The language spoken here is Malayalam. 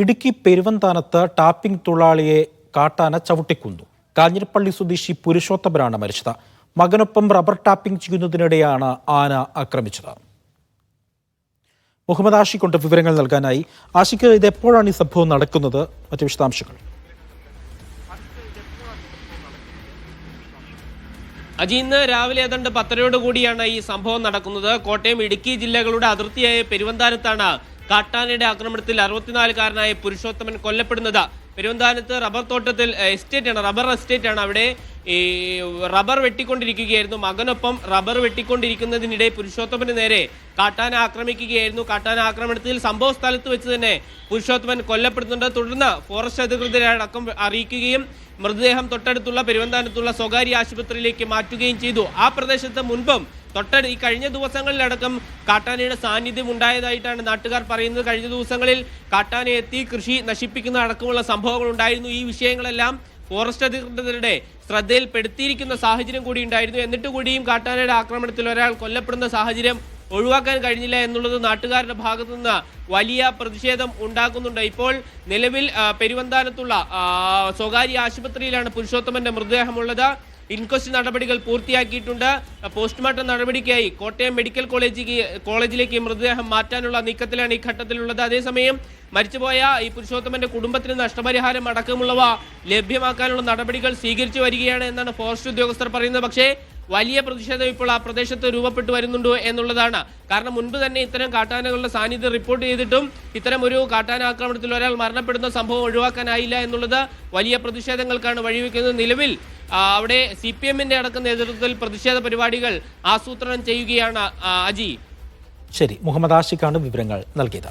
ഇടുക്കി പെരുവന്താനത്ത് ടാപ്പിംഗ് തൊഴിലാളിയെ കാട്ടാന ചവിട്ടിക്കൊന്നു. കാഞ്ഞിരപ്പള്ളി സ്വദേശി പുരുഷോത്തമനാണ് മരിച്ചത്. മകനൊപ്പം റബ്ബർ ടാപ്പിംഗ് ചെയ്യുന്നതിനിടെയാണ് ആന ആക്രമിച്ചത്. മുഹമ്മദ് ആഷിഖ് വിവരങ്ങൾ നൽകാനായി. ആഷിഖ്, ഇത് എപ്പോഴാണ് ഈ സംഭവം നടക്കുന്നത്? മറ്റു വിശദാംശങ്ങൾ. ഇന്ന് രാവിലെ ഏതാണ്ട് 10:30 കൂടിയാണ് ഈ സംഭവം നടക്കുന്നത്. കോട്ടയം, ഇടുക്കി ജില്ലകളുടെ അതിർത്തിയായ പെരുവന്താനത്താണ് കാട്ടാനയുടെ ആക്രമണത്തിൽ 64-കാരനായ പുരുഷോത്തമൻ കൊല്ലപ്പെടുന്നത്. പെരുവന്താനത്ത് റബ്ബർ തോട്ടത്തിൽ റബ്ബർ എസ്റ്റേറ്റ് ആണ്. അവിടെ ഈ റബ്ബർ വെട്ടിക്കൊണ്ടിരിക്കുകയായിരുന്നു. മകനൊപ്പം റബ്ബർ വെട്ടിക്കൊണ്ടിരിക്കുന്നതിനിടെ പുരുഷോത്തമന് നേരെ കാട്ടാന ആക്രമിക്കുകയായിരുന്നു. കാട്ടാന ആക്രമണത്തിൽ സംഭവ സ്ഥലത്ത് വെച്ച് തന്നെ പുരുഷോത്തമൻ കൊല്ലപ്പെടുന്നുണ്ട്. തുടർന്ന് ഫോറസ്റ്റ് അധികൃതരെ അടക്കം അറിയിക്കുകയും മൃതദേഹം തൊട്ടടുത്തുള്ള പെരുവന്താനത്തുള്ള സ്വകാര്യ ആശുപത്രിയിലേക്ക് മാറ്റുകയും ചെയ്തു. ആ പ്രദേശത്ത് മുൻപും ഈ കഴിഞ്ഞ ദിവസങ്ങളിലടക്കം കാട്ടാനയുടെ സാന്നിധ്യം ഉണ്ടായതായിട്ടാണ് നാട്ടുകാർ പറയുന്നത്. കഴിഞ്ഞ ദിവസങ്ങളിൽ കാട്ടാന എത്തി കൃഷി നശിപ്പിക്കുന്ന അടക്കമുള്ള സംഭവങ്ങൾ ഉണ്ടായിരുന്നു. ഈ വിഷയങ്ങളെല്ലാം ഫോറസ്റ്റ് അധികൃതരുടെ ശ്രദ്ധയിൽപ്പെടുത്തിയിരിക്കുന്ന സാഹചര്യം കൂടി ഉണ്ടായിരുന്നു. എന്നിട്ട് കൂടിയും കാട്ടാനയുടെ ആക്രമണത്തിൽ ഒരാൾ കൊല്ലപ്പെടുന്ന സാഹചര്യം ഒഴിവാക്കാൻ കഴിഞ്ഞില്ല എന്നുള്ളത് നാട്ടുകാരുടെ ഭാഗത്തു നിന്ന് വലിയ പ്രതിഷേധം ഉണ്ടാക്കുന്നുണ്ട്. ഇപ്പോൾ നിലവിൽ പെരുവന്താനത്തുള്ള സ്വകാര്യ ആശുപത്രിയിലാണ് പുരുഷോത്തമന്റെ മൃതദേഹമുള്ളത്. ഇൻക്വസ്റ്റ് നടപടികൾ പൂർത്തിയാക്കിയിട്ടുണ്ട്. പോസ്റ്റ്മോർട്ടം നടപടിക്കായി കോട്ടയം മെഡിക്കൽ കോളേജിലേക്ക് മൃതദേഹം മാറ്റാനുള്ള നീക്കത്തിലാണ് ഈ ഘട്ടത്തിലുള്ളത്. അതേസമയം മരിച്ചുപോയ ഈ പുരുഷോത്തമന്റെ കുടുംബത്തിന് നഷ്ടപരിഹാരം അടക്കമുള്ളവ ലഭ്യമാക്കാനുള്ള നടപടികൾ സ്വീകരിച്ചു വരികയാണ് എന്നാണ് ഫോറസ്റ്റ് ഉദ്യോഗസ്ഥർ പറയുന്നത്. പക്ഷേ വലിയ പ്രതിഷേധം ഇപ്പോൾ ആ പ്രദേശത്ത് രൂപപ്പെട്ടു വരുന്നുണ്ട് എന്നുള്ളതാണ്. കാരണം മുൻപ് തന്നെ ഇത്തരം കാട്ടാനകളുടെ സാന്നിധ്യം റിപ്പോർട്ട് ചെയ്തിട്ടും ഇത്തരം ഒരു കാട്ടാന ആക്രമണത്തിൽ ഒരാൾ മരണപ്പെടുന്ന സംഭവം ഒഴിവാക്കാനായില്ല എന്നുള്ളത് വലിയ പ്രതിഷേധങ്ങൾക്കാണ് വഴിവെക്കുന്നത്. നിലവിൽ അവിടെ CPM-ന്റെ അടക്കം നേതൃത്വത്തിൽ പ്രതിഷേധ പരിപാടികൾ ആസൂത്രണം ചെയ്യുകയാണ്. അജി, ശരി. മുഹമ്മദ് ആഷിഖാണ് വിവരങ്ങൾ നൽകിയത്.